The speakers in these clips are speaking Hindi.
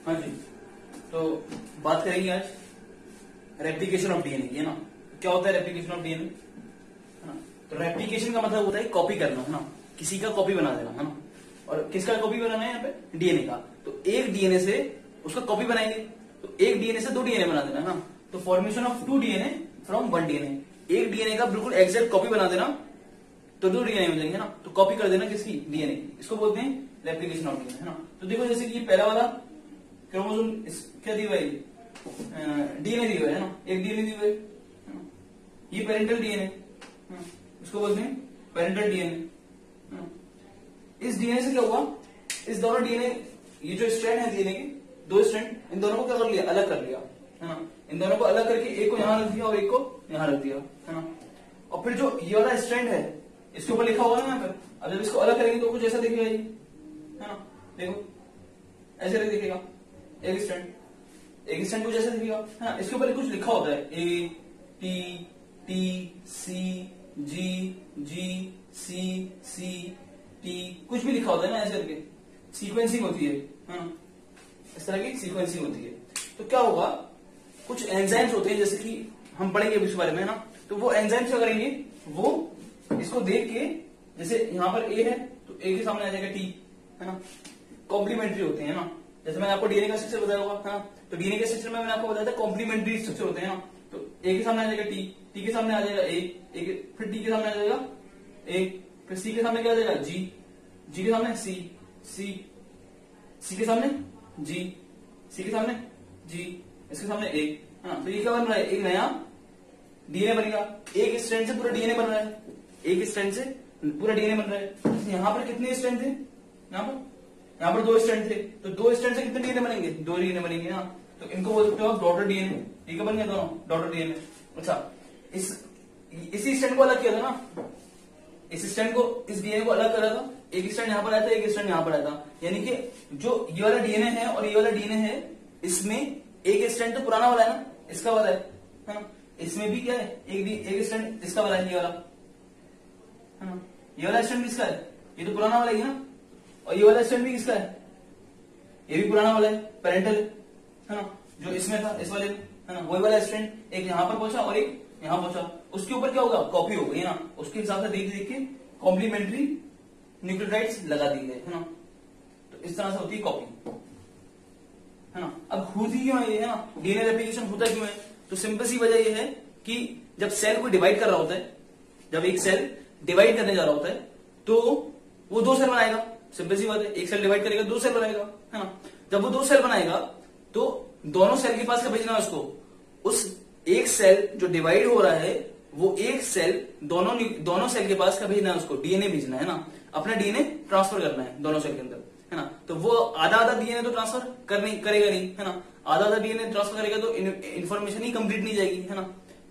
हाँ जी, तो बात करेंगे आज रेप्लिकेशन ऑफ डीएनए, ये ना क्या होता है रेप्लिकेशन ऑफ डीएनए, है ना। तो रेप्लिकेशन का मतलब होता है कॉपी करना, है ना, किसी का कॉपी बना देना, है ना। और किसका कॉपी बनाना है यहाँ पे, डीएनए का। तो एक डीएनए से उसका कॉपी बनाएंगे, तो एक डीएनए से 2 डीएनए बना देना, है ना। तो formation of 2 DNA from 1 DNA, एक डीएनए का बिल्कुल एग्जैक्ट कॉपी बना देना तो 2 डीएनए मिल जाएंगे ना। तो कॉपी कर देना किसकी, डीएनए की, इसको बोलते हैं रेप्लिकेशन ऑफ डीएनए, है ना। तो देखो जैसे कि पहला वाला क्रोमोसोम क्या दिया है, डीएनए दिया है ना, एक डीएनए दिया है ना? ये पेरेंटल डीएनए, इसको बोलते हैं पेरेंटल डीएनए। इस डीएनए से क्या हुआ, इस दोनों डीएनए, ये जो स्ट्रैंड है डीएनए के 2 स्ट्रैंड, इन दोनों को क्या कर लिया, अलग कर लिया, है ना। इन दोनों को अलग करके एक को यहां रख दिया और एक को यहां रख दिया, है ना। और फिर जो ये वाला स्ट्रैंड है इसके ऊपर लिखा हुआ है यहाँ पर, अब जब इसको अलग करेंगे तो कुछ ऐसा दिखेगा ये, है ना। देखो ऐसे दिखेगा, एक स्टैंड कुछ ऐसा दिखेगा, है ना। इसके ऊपर कुछ लिखा होता है, A T T C G G C C T, कुछ भी लिखा होता है ना, ऐसे करके सीक्वेंसिंग होती है ना, इस तरह की सीक्वेंसिंग होती है। तो क्या होगा, कुछ एंजाइम्स होते हैं, जैसे कि हम पढ़ेंगे अभी इस बारे में, है ना। तो वो एंजाइम्स क्या करेंगे, वो इसको देख के, जैसे यहां पर ए है तो ए के सामने आ जाएगा टी, है ना। कॉम्प्लीमेंट्री होते हैं ना, जैसे मैंने आपको डीएनए का स्ट्रक्चर बताया होगा, है ना। तो डीएनए के स्ट्रक्चर में मैंने आपको बताया था कॉम्प्लीमेंट्री स्ट्रक्चर होते हैं ना। तो ए के सामने आ जाएगा टी, टी के सामने आ जाएगा ए, फिर टी के सामने आ जाएगा ए, फिर सी के सामने क्या आ जाएगा जी, जी के सामने सी, सी के सामने जी, सी के सामने जी, इसके सामने ए, है ना। तो ये क्या बन रहा है, एक नया डीएनए बनेगा। एक स्ट्रैंड से पूरा डीएनए बन रहा है, एक स्ट्रैंड से पूरा डीएनए बन रहा है। यहाँ पर कितने स्ट्रैंड थे, यहाँ पर 2 स्ट्रैंड थे, तो 2 स्ट्रैंड से कितने डीएनए बनेंगे, 2 डीएनए बनेंगे ना। तो इनको बोल सकते हो आप डॉटर डीएनए, ठीक है, बन गया दोनों डॉटर डीएनए। अच्छा, इसी स्ट्रैंड को अलग किया था ना, इस स्ट्रैंड को, इस डीएनए को अलग करा था, एक स्ट्रैंड यहाँ पर आया था, एक स्ट्रैंड यहाँ पर आया था। यानी कि जो ये वाला डीएनए है और ये वाला डीएनए है, इसमें एक स्ट्रैंड तो पुराना वाला है ना, इसका वाला है ना। इसमें भी क्या है, एक स्ट्रैंड इसका वाला है, ये वाला, है ना। ये वाला स्ट्रैंड किसका है, ये तो पुराना वाला ही है ना। और ये वाला स्ट्रैंड भी किसका है, ये भी पुराना वाला है, पेरेंटल, है ना, जो इसमें था, इस वाले में, है ना। वही वाला स्ट्रैंड एक यहां पर पहुंचा और एक यहां पहुंचा, उसके ऊपर क्या होगा, कॉपी हो गई, है ना। उसके हिसाब से देख के कॉम्प्लीमेंट्री न्यूक्लियोटाइड्स लगा दिए गए, है ना। तो इस तरह से होती है कॉपी, है ना। अब होती क्यों है ये, है ना, डीएनए रेप्लिकेशन होता क्यों है, तो सिंपल सी वजह ये है कि जब सेल को डिवाइड कर रहा होता है, जब एक सेल डिवाइड करने जा रहा होता है तो वो 2 सेल बनाएगा, सिंपल सी बात है, एक सेल डिवाइड करेगा 2 सेल बनाएगा, है ना। जब वो 2 सेल बनाएगा तो दोनों सेल के पास क्या भेजना है उसको, उस एक सेल जो डिवाइड हो रहा है वो एक सेल दोनों सेल के पास क्या भेजना है उसको, डीएनए भेजना है ना, अपना डीएनए ट्रांसफर करना है दोनों सेल के अंदर, है ना। तो वो आधा डीएनए तो ट्रांसफर करेगा नहीं, है ना। आधा डीएनए ट्रांसफर करेगा तो इन्फॉर्मेशन ही कंप्लीट नहीं जाएगी, है ना।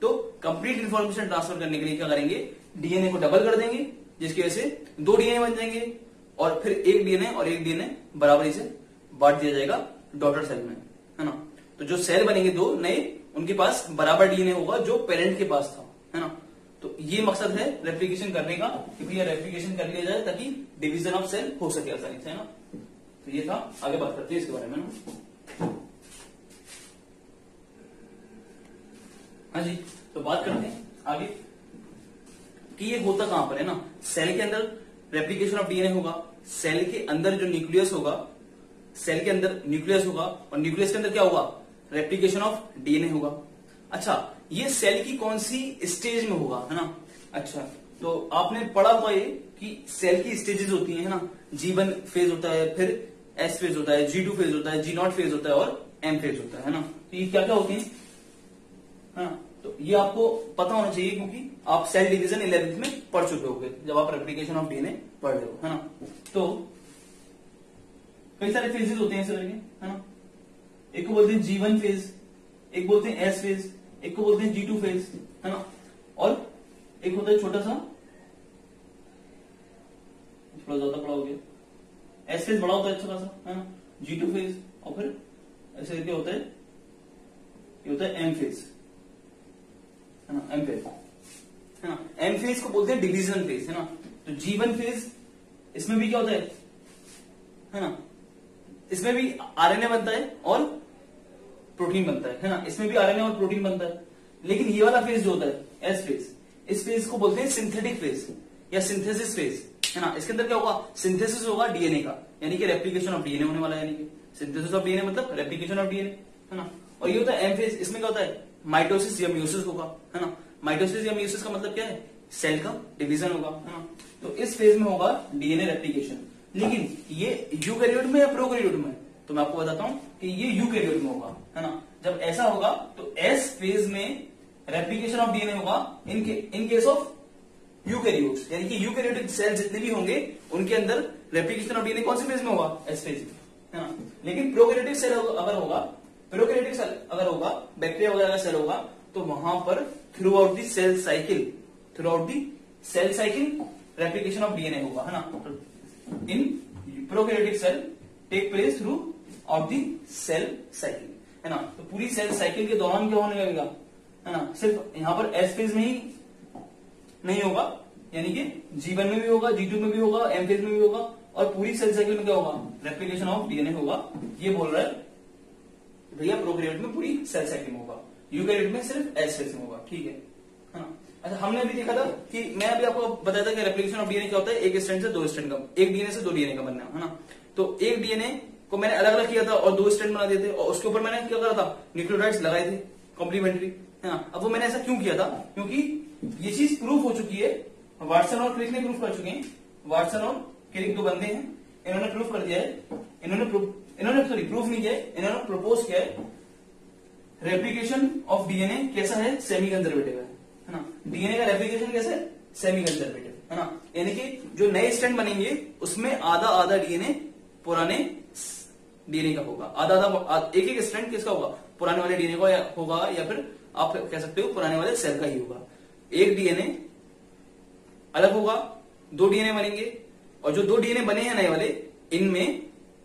तो कंप्लीट इन्फॉर्मेशन ट्रांसफर करने के लिए क्या करेंगे, डीएनए को डबल कर देंगे, जिसकी वजह से 2 डीएनए बन जाएंगे, और फिर एक डीएनए और एक डीएनए बराबरी से बांट दिया जाएगा डॉटर सेल में, है ना। तो जो सेल बनेंगे 2 नए, उनके पास बराबर डीएनए होगा जो पेरेंट के पास था, है ना। तो ये मकसद है रेप्लिकेशन करने का, कि भैया रेप्लिकेशन कर लिया जाए ताकि डिवीजन ऑफ सेल हो सके आसानी से, है ना। तो ये था, आगे बात करते हैं इसके बारे में ना। हाँ जी, तो बात करते हैं आगे कि ये होता कहां पर है ना। सेल के अंदर रेप्लिकेशन ऑफ डीएनए होगा, सेल के अंदर जो न्यूक्लियस होगा, सेल के अंदर न्यूक्लियस होगा, और न्यूक्लियस के अंदर क्या होगा, रेप्लिकेशन ऑफ डीएनए होगा। अच्छा, ये सेल की कौन सी स्टेज में होगा, है ना। अच्छा, तो आपने पढ़ा हुआ ये कि सेल की स्टेजेस होती हैं, है ना। G1 फेज होता है, फिर S फेज होता है, G2 फेज होता है, G0 फेज होता है और M फेज होता है ना। तो ये क्या क्या होते हैं, हाँ, तो ये आपको पता होना चाहिए, क्योंकि आप सेल डिवीजन 11th में पढ़ चुके होंगे जब आप रेप्लिकेशन ऑफ डीएनए पढ़ रहे हो, है ना। तो कई सारे फेजेस होते हैं इस तरह के, है ना। एक को बोलते हैं G1 फेज, एक बोलते हैं S फेज, एक को बोलते हैं G2 फेज, है ना। और एक होता है छोटा सा, थोड़ा ज्यादा बड़ा हो गया, S फेज बड़ा होता है अच्छा खासा, है ना। G2 फेज, और फिर ऐसे करके होता है, ये होता है M फेज, है ना, M फेज, है ना। M फेज को बोलते हैं डिवीजन फेज, है ना। तो G1 फेज, इसमें भी क्या होता है ना, इसमें भी आरएनए बनता है और प्रोटीन बनता है ना, इसमें भी आरएनए और प्रोटीन बनता है। लेकिन ये वाला फेज जो होता है एस फेज, इस फेज को बोलते हैं सिंथेटिक फेज या सिंथेसिस फेज, है ना। इसके अंदर क्या होगा, सिंथेसिस होगा डीएनए का, यानी कि रेप्लिकेशन ऑफ डीएनए होने वाला है, यानी कि सिंथेसिस ऑफ डीएनए मतलब रेप्लिकेशन ऑफ डीएनए, है ना। और ये होता है एम फेज, इसमें क्या होता है माइटोसिस या म्यूसिस होगा, है ना। माइटोसिस या म्यूसिस का मतलब क्या है, सेल का डिवीजन होगा, है ना। तो इस फेज में होगा डीएनए रेप्लिकेशन। लेकिन ये यूकैरियोट में या प्रोकैरियोट में, तो मैं आपको बताता हूं कि ये यूकैरियोट में होगा, है ना। जब ऐसा होगा तो एस फेज में रेप्लिकेशन ऑफ डीएनए होगा इन केस ऑफ यूकैरियोट्स, यानी कि यूकैरियोटिक सेल जितने भी होंगे उनके अंदर रेप्लिकेशन ऑफ डीएनए कौन से फेज में होगा, एस फेज में, है ना। लेकिन प्रोकैरियोटिक सेल अगर होगा, प्रोकैरियोटिक सेल अगर होगा, बैक्टीरिया वगैरह का सेल होगा, तो वहां पर throughout the cell cycle replication of DNA होगा, है ना। In prokaryotic cell take place throughout the cell cycle, है ना। तो पूरी सेल साइकिल के दौरान क्या होने लगेगा, है ना, सिर्फ यहां पर एस फेज में ही नहीं होगा, यानी कि G1 में भी होगा, G2 में भी होगा, एम फेज में भी होगा, और पूरी सेल साइकिल में क्या होगा, रेप्लिकेशन ऑफ डीएनए होगा। ये बोल रहा है भैया प्रोकैरियोट में पूरी सेल साइकिल में होगा, यूकैरियोट में सिर्फ एस फेज में होगा, ठीक है ना। अच्छा, हमने अभी देखा था कि मैं अभी आपको बताया था कि रेप्लिकेशन ऑफ डीएनए क्या होता है, एक स्ट्रैंड से दो स्ट्रैंड का, एक डीएनए से दो डीएनए का बनना, है ना। तो एक डीएनए को मैंने अलग अलग किया था और दो स्ट्रैंड बना दिए थे, और उसके ऊपर मैंने क्या करा था, न्यूक्लियोटाइड्स लगाए थे कॉम्प्लीमेंट्री, है ना। अब वो मैंने ऐसा क्यों किया था, क्योंकि ये चीज प्रूफ हो चुकी है, वाटसन और क्रिक ने प्रूफ कर चुके हैं, वाटसन और क्रिक दो बंदे हैं, इन्होंने प्रूफ कर दिया है, इन्होंने सॉरी प्रूफ नहीं किया है, इन्होंने प्रपोज किया है रेप्लिकेशन ऑफ डीएनए कैसा है, सेमी कंजर्वेटिव है ना। डीएनए का रेप्लिकेशन कैसा है, सेमी कंजर्वेटिव, है ना। यानी कि जो नए स्ट्रैंड बनेंगे उसमें आधा आधा डीएनए पुराने डीएनए का होगा, आधा एक एक स्ट्रैंड किसका होगा, पुराने वाले डीएनए का होगा, या फिर आप कह सकते हो पुराने वाले सेल का ही होगा। एक डीएनए अलग होगा, दो डीएनए बनेंगे, और जो दो डीएनए बने हैं नए वाले, इनमें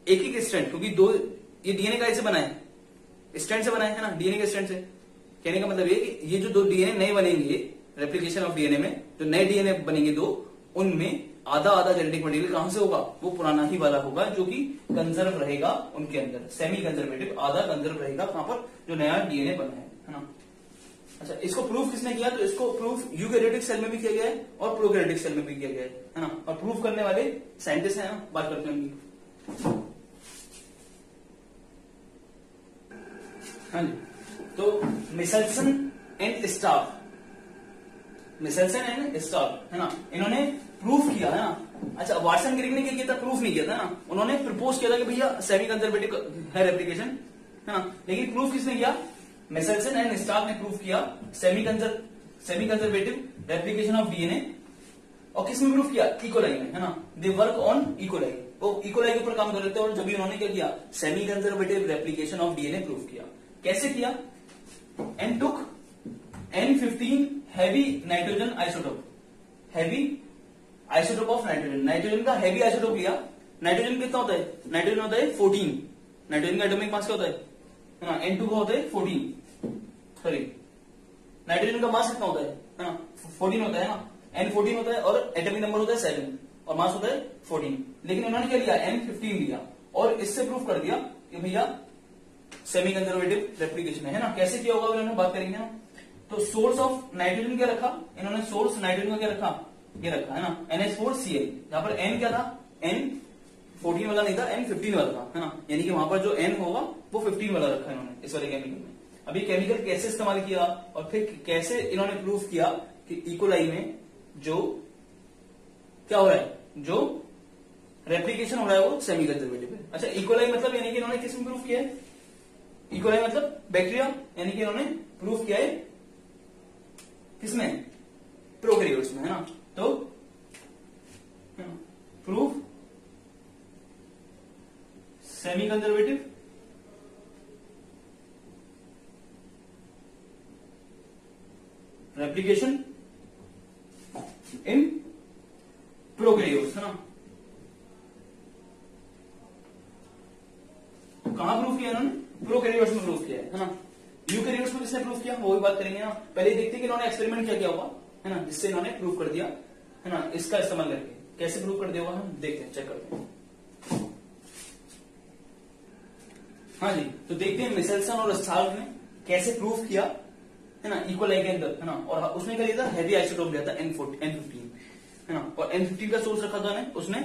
एक एक स्ट्रैंड, क्योंकि दो ये डीएनए का ऐसे बना है, स्ट्रैंड से बना है ना, डीएनए के स्ट्रैंड से। कहने का मतलब ये कि ये जो दो डीएनए नए बनेंगे रेप्लिकेशन ऑफ डीएनए में, जो नए डीएनए बनेंगे दो, उनमें आधा आधा जेनेटिक मटेरियल कहां से होगा, वो पुराना ही वाला होगा, जो कि कंजर्व रहेगा उनके अंदर, सेमी कंजर्वेटिव, आधा कंजर्व रहेगा कहां पर, जो नया डीएनए बना है ना। अच्छा, इसको प्रूफ किसने किया, तो इसको प्रूफ यूकैरियोटिक सेल में भी किया गया है और प्रोकैरियोटिक सेल में भी किया गया है ना। और प्रूफ करने वाले साइंटिस्ट हैं ना, बात करते हैं उनकी। हाँ जी, तो मिशेल्सन एंड स्टाफ, मिशेल्सन एंड स्टाफ, है ना, इन्होंने प्रूफ किया, है ना। अच्छा, वाटसन क्रिक ने क्या किया था, प्रूफ नहीं किया था ना, उन्होंने प्रपोज किया था कि भैया सेमी कंजर्वेटिव है रेप्लिकेशन, है ना। लेकिन प्रूफ किसने किया, मिशेल्सन एंड स्टाफ ने प्रूफ किया semi conservative replication of DNA. और किसमें प्रूफ किया, इकोलाई में, है ना। दे वर्क ऑन इकोलाई, वो इकोलाई के ऊपर काम कर रहे थे, और जब उन्होंने क्या किया, semi conservative replication of DNA proof किया। कैसे किया, and took N15 heavy nitrogen isotope, heavy isotope of nitrogen, nitrogen का हैवी आइसोटोप लिया। नाइट्रोजन कितना होता है, नाइट्रोजन होता है 14, नाइट्रोजन का एटॉमिक मास क्या होता है ना, N2 का होता है 14, सॉरी नाइट्रोजन का मास कितना होता है ना, 14 होता है ना, N14 होता है, और एटॉमिक नंबर होता है 7 और मास होता है 14। लेकिन उन्होंने क्या लिया, N15 लिया, और इससे प्रूफ कर दिया कि भैया सेमी कंजर्वेटिव रेप्लिकेशन है ना। कैसे किया होगा उन्होंने, बात करेंगे ना। तो सोर्स ऑफ नाइट्रोजन क्या रखा इन्होंने, सोर्स नाइट्रोजन का क्या रखा, ये रखा, है ना, NH4Cl। यहाँ पर N क्या था, N14 वाला नहीं था, N15 वाला था, है ना। यानी कि वहां पर जो N होगा वो 15 वाला रखा इन्होंने इस वाले केमिकल में। अब ये केमिकल कैसे इस्तेमाल किया, और फिर कैसे इन्होंने प्रूफ किया कि इकोलाई में जो क्या हो रहा है, जो रेप्लिकेशन हो रहा है वो सेमी कंजर्वेटिव है। अच्छा, इकोलाई मतलब यानी कि इन्होंने किस में प्रूफ किया है, इकोलाई मतलब बैक्टीरिया, यानी कि इन्होंने प्रूफ किया है किसमें, प्रोकैरियोट्स में, है ना। तो proof semi conservative replication in prokaryotes, है ना। कहां प्रूफ किया इन्होंने, प्रोकैरियोट्स में प्रूफ किया है ना। यूकैरियोट्स में किसने प्रूफ किया, वो भी बात करेंगे ना। पहले देखते हैं कि इन्होंने एक्सपेरिमेंट क्या किया होगा, है ना, जिससे इन्होंने प्रूफ कर दिया, है ना। इसका इस्तेमाल करके कैसे प्रूफ कर दिया होगा, हम देखते हैं, चेक करते हैं। हाँ जी, तो देखते हैं मिचेल्सन और स्टार्क ने कैसे प्रूफ किया, है ना, इक्वलाई के अंदर, है ना। और उसने क्या लिया था, हैवी आइसोटोप लिया था N15, है ना। और N15 का सोर्स रखा था उसने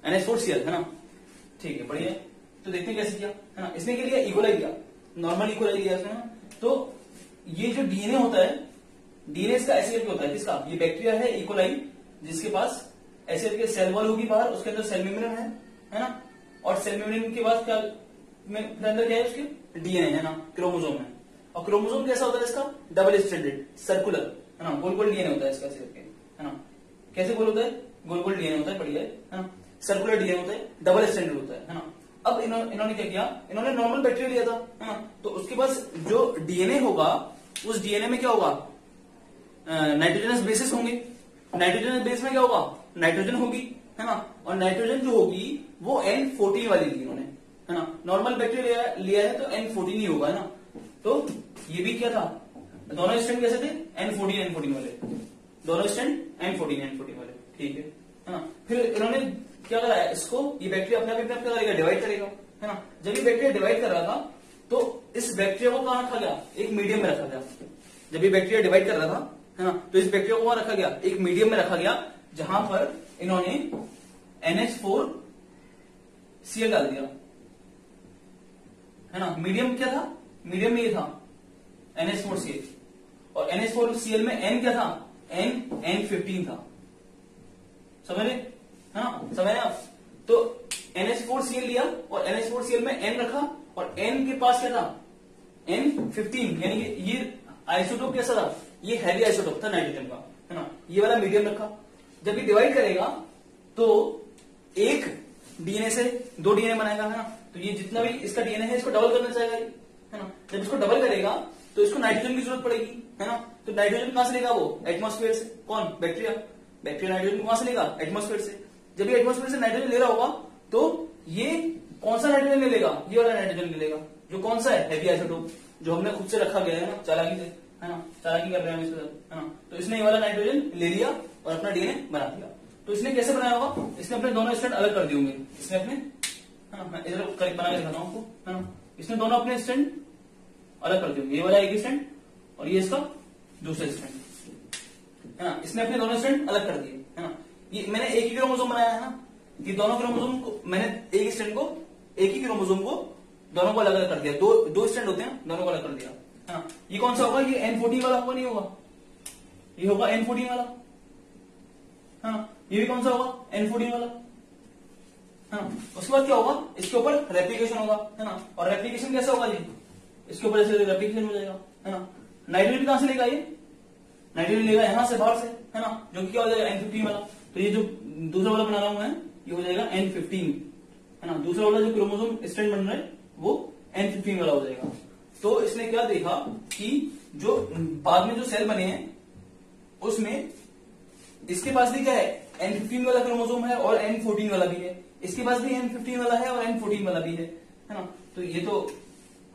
NH4Cl, है ना। ठीक है, बढ़िया। तो देखते हैं कैसे किया, है ना। इसने क्या लिया, इक्वलाई लिया, नॉर्मल इक्वलाई लिया उसने, तो ये जो डीएनए होता है, डीएनए इसका एसिड होता है, किसका, ये बैक्टीरिया है इकोलाई, जिसके पास एसिड के सेल वॉल होगी बाहर, उसके अंदर सेल मेम्ब्रेन है ना। और सेल मेम्ब्रेन के बाद क्या अंदर क्या है, उसके डीएनए है ना, क्रोमोसोम है। और क्रोमोसोम कैसा होता है इसका, डबल स्ट्रैंडेड, सर्कुलर, है ना, गोल गोल डीएनए होता है इसका, है ना। कैसे गोल होता है, गोल गोल डीएनए होता है, बढ़िया है ना। सर्कुलर डीएनए होता है, डबल स्ट्रैंडेड होता है ना। अब इन्होंने क्या किया, इन्होंने नॉर्मल बैक्टीरिया लिया था, है ना। तो उसके पास जो डीएनए होगा, उस डीएनए में क्या होगा, नाइट्रोजनस बेसिस होंगे। नाइट्रोजनस बेस में क्या होगा, नाइट्रोजन होगी, है ना। और नाइट्रोजन जो होगी वो N14 वाली ली इन्होंने, है ना। नॉर्मल बैक्टीरिया लिया है तो N14 ही होगा, है ना। तो ये भी क्या था, दोनों स्ट्रैंड कैसे थे, N14 वाले, दोनों स्ट्रैंड N14 वाले, ठीक है ना। फिर इन्होंने क्या करा है, इसको, ये बैक्टीरिया अपने आप क्या करेगा, डिवाइड करेगा, है ना। जब ये बैक्टीरिया डिवाइड कर रहा था तो इस बैक्टीरिया को कहां रखा गया, एक मीडियम में रखा गया। जब ये बैक्टीरिया डिवाइड कर रहा था, है ना, तो इस बैक्टीरिया को वहां रखा गया, एक मीडियम में रखा गया, जहां पर इन्होंने NH4Cl डाल दिया, है ना। मीडियम क्या था, मीडियम में ये था NH4Cl, और NH4Cl में N क्या था, N15 था, समझ रहे, है ना, समझ रहे आप। तो NH4Cl लिया और NH4Cl में N रखा, और N के पास क्या था, N15, यानी कि ये आइसोटोप कैसा था, ये हैवी आइसोटोप था नाइट्रोजन का, है ना। ये वाला मीडियम रखा। जब ये डिवाइड करेगा तो एक डीएनए से दो डीएनए बनाएगा, है ना। तो ये जितना भी इसका डीएनए है, इसको डबल करना चाहेगा, है ना। जब इसको डबल करेगा तो इसको नाइट्रोजन की जरूरत पड़ेगी, है ना। तो नाइट्रोजन कहां से लेगा, वो एटमॉस्फेयर से। कौन, बैक्टीरिया, बैक्टीरिया नाइट्रोजन कहां से लेगा, एटमॉस्फेयर से। जब ये एटमॉस्फेयर से नाइट्रोजन ले रहा होगा तो ये कौन सा नाइट्रोजन ले लेगा, ये वाला नाइट्रोजन ले लेगा, जो कौन सा है, हैवी आइसोटोप, जो हमने खुद से रखा गया है ना, चालाकी से, है ना, चालाकी कर रहे हैं इसके साथ, है ना। तो इसने ये वाला नाइट्रोजन ले लिया और अपना डीएनए बना दिया। तो इसने कैसे बनाया होगा, इसने अपने दोनों स्ट्रैंड अलग कर दिए होंगे, इसने अपने, है ना, इधर बना के दिखाता हूं आपको, है ना। इसने दोनों अपने स्ट्रैंड अलग कर दिए होंगे, ये वाला एक स्ट्रैंड और ये इसका दूसरा स्ट्रैंड, है ना। इसने अपने दोनों स्ट्रैंड अलग कर दिए, है ना। ये मैंने एक ही क्रोमोसोम बनाया है ना, ये दोनों क्रोमोसोम को मैंने एक स्ट्रैंड को, एक ही क्रोमोसोम को दोनों को अलग अलग कर दिया, दो स्ट्रैंड होते हैं, दोनों को अलग कर दिया, है ना। ये कौन सा होगा, ये N14 वाला होगा, नहीं होगा, ये होगा N14 वाला, है ना। ये भी कौन सा होगा, N14 वाला, है ना। उसके बाद क्या होगा, इसके ऊपर रेप्लिकेशन होगा, है ना। और रेप्लिकेशन कैसा होगा जी, इसके ऊपर ऐसे रेप्लिकेशन हो जाएगा, है ना। नाइट्रोजन कहां से लेगा, ये नाइट्रोजन लेगा यहां से, बाहर से, है ना, जो कि क्या हो जाएगा, N15 वाला। तो ये जो दूसरा वाला बना रहा हूं मैं, ये हो जाएगा N15, है ना। दूसरा वाला जो क्रोमोसोम स्ट्रैंड बन रहा है वो N15 वाला हो जाएगा। तो इसने क्या देखा कि जो बाद में जो सेल बने हैं उसमें इसके पास भी क्या है, N15 वाला क्रोमोसोम है और N14 वाला भी है, इसके पास भी N15 वाला है और N14 वाला भी है ना। तो ये तो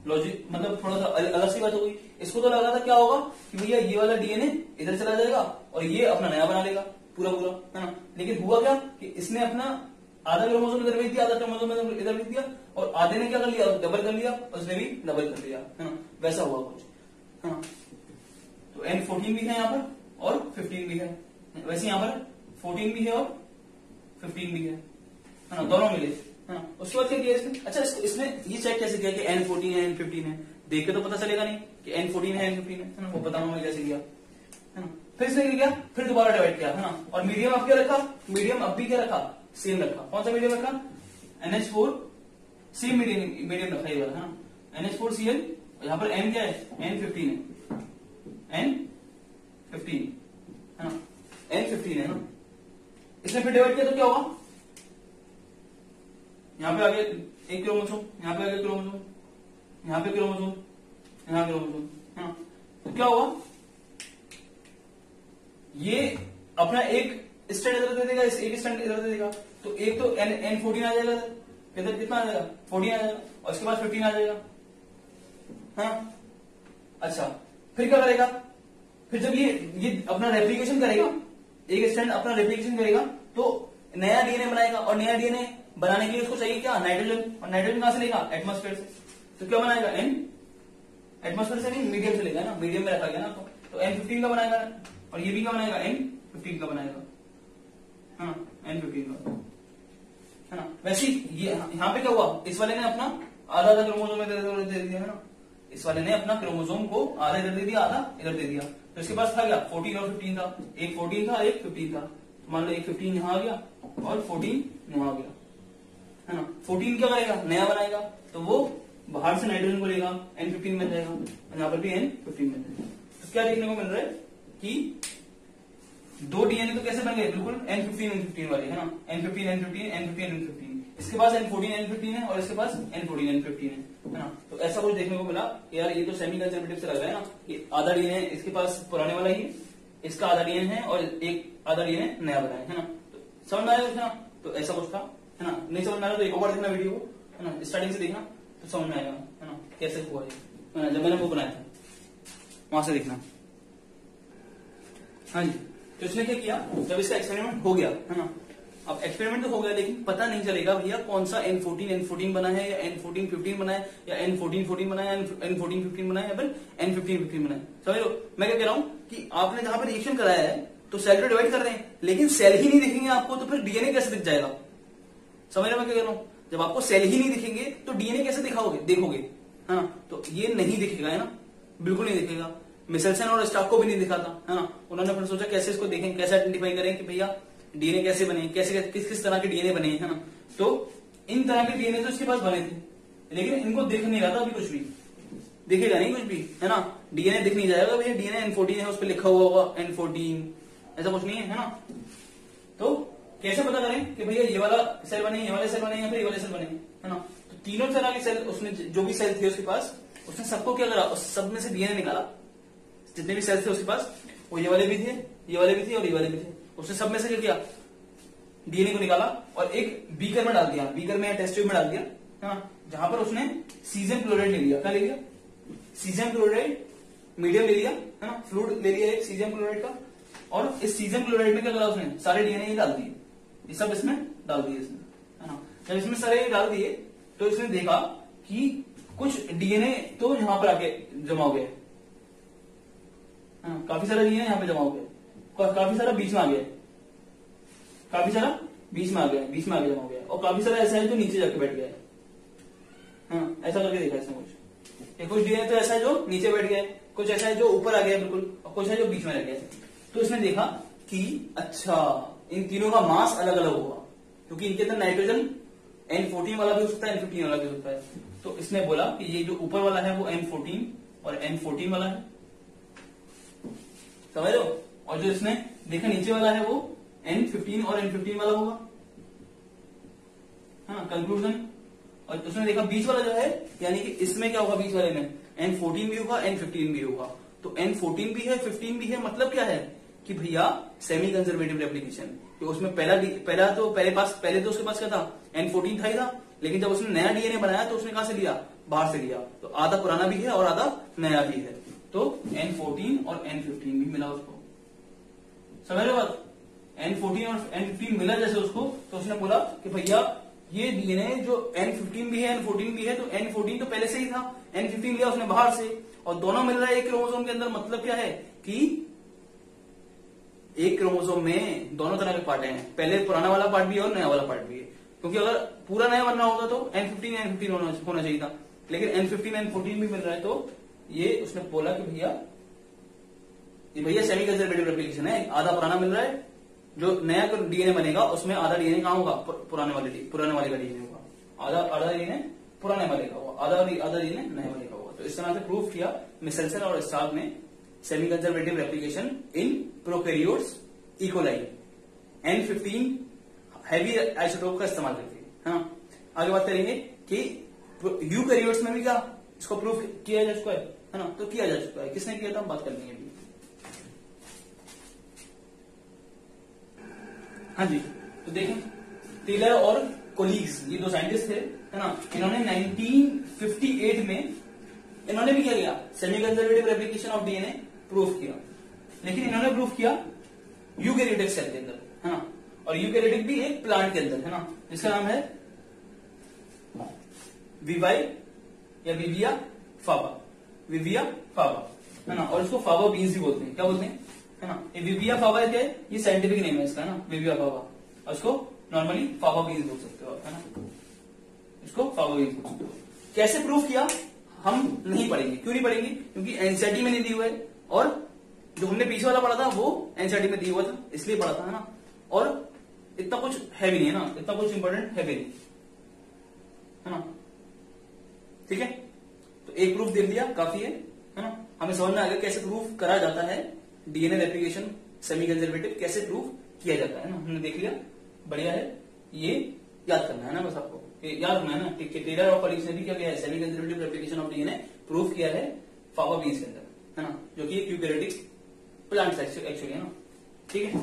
लॉजिक, मतलब थोड़ा सा अलग सी बात हो गई। इसको तो लगा था क्या होगा कि भैया ये वाला डीएनए इधर चला जाएगा और ये अपना नया बना लेगा पूरा पूरा, है ना। लेकिन हुआ क्या कि इसने अपना आधा क्रोमोसोम इधर भेज दिया, आधा क्रोमोसोम इधर भेज दिया, और आधे ने क्या कर लिया, डबल कर लिया, उसने भी डबल कर लिया, है ना। वैसा हुआ कुछ, है ना। तो N14 भी है यहाँ पर और 15 भी है, वैसे यहाँ पर 14 भी है और 15 भी है ना, दोनों मिले, है ना। उसके बाद क्या किया इसने, अच्छा इसने ये चेक कैसे किया कि N14 है N15 है, देख के तो पता चलेगा नहीं कि N14 है N15 है ना, वो बताऊंगा मैं कैसे किया, है ना। फिर इसने क्या किया, फिर दोबारा डिवाइड किया, है ना। और मीडियम अब क्या रखा, मीडियम अब भी क्या रखा, सेम रखा। कौन सा मीडियम रखा, NH4, सेम मीडियम रखा ये वाला, है ना, NH4Cl। यहाँ पर N क्या है, N15 है, N15, है ना, N15 है ना। इसने फिर डिवाइड किया तो क्या होगा, यहाँ पे आगे एक क्रोमोसोम, यहाँ पे आगे क्रोमोसोम, यहाँ पे क्रोमोसोम, यहाँ क्रोमोसोम, है ना। तो क्या होगा, ये अपना एक स्टैंड इधर दे देगा, एक स्टैंड इधर दे देगा, तो एक तो N14 आ जाएगा, इधर कितना आ जाएगा, 14 आ जाएगा, और इसके बाद 15 आ जाएगा, हाँ। अच्छा फिर क्या करेगा, फिर जब ये अपना रेप्लिकेशन करेगा, एक स्टैंड अपना रेप्लिकेशन करेगा तो नया डीएनए बनाएगा, और नया डीएनए बनाने के लिए उसको चाहिए क्या, नाइट्रोजन, और नाइट्रोजन कहां से लेगा, एटमॉस्फेयर से। तो क्या बनाएगा, एन, एटमॉस्फेयर से नहीं मीडियम से लेगा ना, मीडियम में रखा गया ना, तो N15 का बनाएगा, और ये भी क्या बनाएगा, N15 का बनाएगा, हाँ N15 का, है ना। वैसे ये यहाँ पे क्या हुआ, इस वाले ने अपना आधा आधा क्रोमोसोम इधर दे दिया, है ना, इस वाले ने अपना क्रोमोसोम को आधा इधर दे दिया, आधा इधर दे दिया। तो इसके पास था क्या, 14 और 15 था, एक 14 था एक 15 था। तो मान लो एक 15 यहाँ आ गया और 14 यहाँ आ गया, है ना। 14 क्या करेगा, नया बनाएगा, तो वो बाहर से नाइट्रोजन को लेगा, N15 बन जाएगा, और यहाँ पर भी N15 बन जाएगा। तो क्या देखने को मिल रहा है कि दो डीएनए तो कैसे बन गए, बिल्कुल N15 N15 वाले, है ना, N15 N15 N15 N15। इसके पास N14 N15 है और इसके पास N14 N15 है ना। तो ऐसा कुछ देखने को मिला। यार ये तो सेमी कंजर्वेटिव से लग रहा है ना, कि आधा डीएनए इसके पास पुराने वाला ही है, इसका आधा डीएनए है और एक आधा डीएनए नया बना है ना। तो समझ में आया कुछ ना, तो ऐसा कुछ था, है ना। नहीं समझ में आया तो एक और देखना वीडियो को, है ना, स्टार्टिंग से देखना तो समझ में आएगा, है ना, कैसे हुआ है, जब मैंने वो बनाया था वहां से देखना। हाँ जी, तो इसने क्या किया, जब इसका एक्सपेरिमेंट हो गया, है ना, अब एक्सपेरिमेंट तो हो गया लेकिन पता नहीं चलेगा भैया कौन सा N14 बना है या N14 15 बना है या N14 14 बना है, N14 15 बना है या फिर N15 15 बना है। समझ लो मैं क्या कह रहा हूं कि आपने जहां पर रिएक्शन कराया है तो सेल को डिवाइड कर रहे हैं, लेकिन सेल ही नहीं दिखेंगे आपको, तो फिर डीएनए कैसे दिख जाएगा। समझ रहे मैं क्या कह रहा हूं, जब आपको सेल ही नहीं दिखेंगे तो डीएनए कैसे देखोगे, है ना। तो ये नहीं दिखेगा, है ना, बिल्कुल नहीं दिखेगा। मिसेल्सन और स्टाफ को भी नहीं दिखा था, है ना। उन्होंने फिर सोचा कैसे इसको देखें, कैसे आइडेंटिफाई करें कि भैया डीएनए कैसे बने, कैसे किस किस तरह के डीएनए बने, है ना। तो इन तरह के डीएनए तो इसके पास बने थे, लेकिन इनको दिख नहीं रहा था अभी, कुछ भी दिखेगा नहीं कुछ भी, है ना। डीएनए दिख नहीं जाएगा भैया, डीएनए N14 है, उस पर लिखा हुआ होगा N14, ऐसा कुछ नहीं है ना। तो कैसे पता करें कि भैया ये वाला सेल बने, ये वाले सेल बने या फिर ये वाले सेल बने, है ना। तो तीनों तरह के सेल उसने, जो भी सेल थे उसके पास, उसने सबको क्या करा, उस सब में से डीएनए निकाला। जितने भी सेल्स थे उसके पास, वो ये वाले भी थे, ये वाले भी थे और ये वाले भी थे। उसने सब में से क्या किया, डीएनए को निकाला और एक बीकर में डाल दिया, बीकर में टेस्ट ट्यूब में डाल दिया, हाँ, जहां पर उसने सीजियम क्लोराइड ले लिया। क्या ले लिया, सीजियम क्लोराइड मीडियम ले लिया, है ना, फ्लूइड ले लिया एक सीजियम क्लोराइड का, और इस सीजियम क्लोराइड में क्या करा उसने, सारे डीएनए ही डाल दिए, ये सब इसमें डाल दिए इसने, है ना। जब इसमें सारे डाल दिए तो इसने देखा कि कुछ डीएनए तो यहां पर आके जमा हो गए, काफी सारा डीएनए यहाँ पे जमा हो गया, काफी सारा बीच में आ गया, काफी सारा बीच में आ गया, बीच में आगे जमा हो गया, और काफी सारा ऐसा है जो नीचे जाके बैठ गया है, हाँ, ऐसा करके देखा इसने कुछ डीएनए तो ऐसा है जो नीचे बैठ गया है, कुछ ऐसा है जो ऊपर आ गया बिल्कुल, और कुछ है जो बीच में रह गया है। तो इसने देखा कि अच्छा इन तीनों का मास अलग अलग होगा, क्योंकि इनके अंदर नाइट्रोजन N14 वाला भी हो सकता है, N15 वाला भी हो सकता है। तो इसने बोला कि ये जो ऊपर वाला है वो N14 और N14 वाला है, समझ लो, और जो इसने देखा नीचे वाला है वो N15 और N15 वाला होगा, हाँ, कंक्लूजन। और उसने देखा बीच वाला जो है, यानी कि इसमें क्या होगा, बीच वाले में N14 भी होगा N15 भी होगा। तो N14 भी है 15 भी है, मतलब क्या है कि भैया सेमी कंजर्वेटिव रेप्लिकेशन। तो उसमें पहले तो उसके पास क्या था, N14 था ही था, लेकिन जब उसने नया डीएनए बनाया तो उसने कहां से लिया, बाहर से लिया। तो आधा पुराना भी है और आधा नया भी है, तो N14 और N15 भी मिला उसको, समझ रहे बात। N14 और N15 मिला जैसे उसको, तो उसने बोला कि भैया ये डीएनए जो N15 भी है N14 भी है, तो N14 तो पहले से ही था, N15 लिया उसने बाहर से, और दोनों मिल रहा है एक क्रोमोसोम के अंदर। मतलब क्या है कि एक क्रोमोसोम में दोनों तरह के पार्ट हैं, पहले पुराना वाला पार्ट भी है और नया वाला पार्ट भी है। क्योंकि अगर पूरा नया बनना होगा तो N15 N15 होना चाहिए था, लेकिन N15 N14 भी मिल रहा है। तो ये उसने बोला कि भैया सेमी कंजर्वेटिव रेप्लिकेशन है, आधा पुराना मिल रहा है, जो नया डीएनए बनेगा उसमें आधा डीएनए कहां होगा, पुराने वाले का डीएनए होगा, आधा डीएनए पुराने वाले का होगा, आधा डीएनए नए वाले का होगा। तो इस तरह से प्रूव किया मिसेल्सन और स्टार्क ने semi conservative replication in prokaryotes E coli N15 heavy isotope का इस्तेमाल करके। हाँ, आगे बात करेंगे कि यूकैरियोट्स में भी क्या इसको प्रूव किया जा चुका है ना। तो किया जा चुका है, किसने किया था हम बात कर लेंगे अभी। हाँ जी, तो देखें टेलर और कोलीग्स, ये दो साइंटिस्ट थे, है ना। इन्होंने 1958 में इन्होंने भी क्या किया, semi conservative replication of DNA proof किया। लेकिन इन्होंने प्रूफ किया यूकैरियोटिक सेल के अंदर, है ना, और यूकैरियोटिक भी एक प्लांट के अंदर, है ना, जिसका नाम है विवाई या विविया फावा, विविया फावा, है ना। और इसको फावा बीन्स भी बोलते हैं, क्या बोलते हैं, है ना। ये विविया फावा क्या है, ये साइंटिफिक नेम है इसका, है ना, विविया फावा। और इसको नॉर्मली फावा बीन्स बोल सकते हो, है ना, इसको फावा बीन्स बोल सकते हो। कैसे प्रूफ किया हम नहीं पढ़ेंगे, क्यों नहीं पढ़ेंगे, क्योंकि एनसीईआरटी में नहीं दी हुआ है, और जो हमने पीछे वाला पढ़ा था वो एनसीईआरटी में दिया हुआ था, इसलिए पढ़ा था, है ना। और इतना कुछ है भी नहीं, है ना, इतना कुछ इंपॉर्टेंट है भी नहीं, है ना। ठीक है, तो एक प्रूफ दे दिया, काफी है ना। हमें समझ में आ गया कैसे प्रूफ करा जाता है डीएनए रेप्लिकेशन सेमी कंजर्वेटिव, कैसे प्रूफ किया जाता है ना, हमने देख लिया, बढ़िया है। ये याद करना है ना, बस आपको ये याद रखना है ना। टेलर और कॉलिग्स ने भी क्या किया है, semi conservative replication of DNA proof किया है फावा बीन्स के अंदर, है ना, जो कि यूकैरियोटिक प्लांट्स एक्चुअली, है ना। ठीक है।